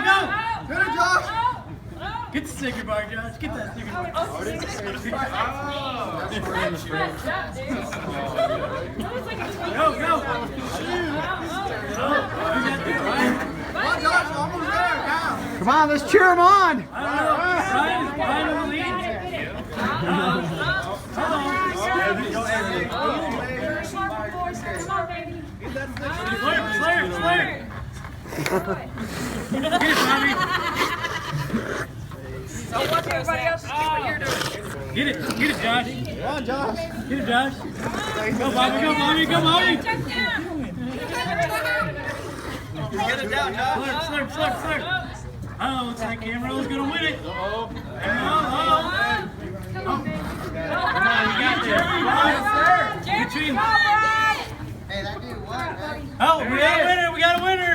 Go! Get it, Josh! Get the sticker bar, Josh. Get that sticker bar. Go! Come on, Josh, almost there. Come on, let's cheer him on. Brian in the lead. Slayer. Get it, Bobby. Don't watch everybody else do what you're doing. Get it, Josh. Come on, Josh. Get it, Josh. Go, Bobby. Get it down, Josh. Slurp. Oh, looks like Amarillo's gonna win it. Oh. Come on, you got this. Good team. Hey, that dude won, man. Oh, we got a winner.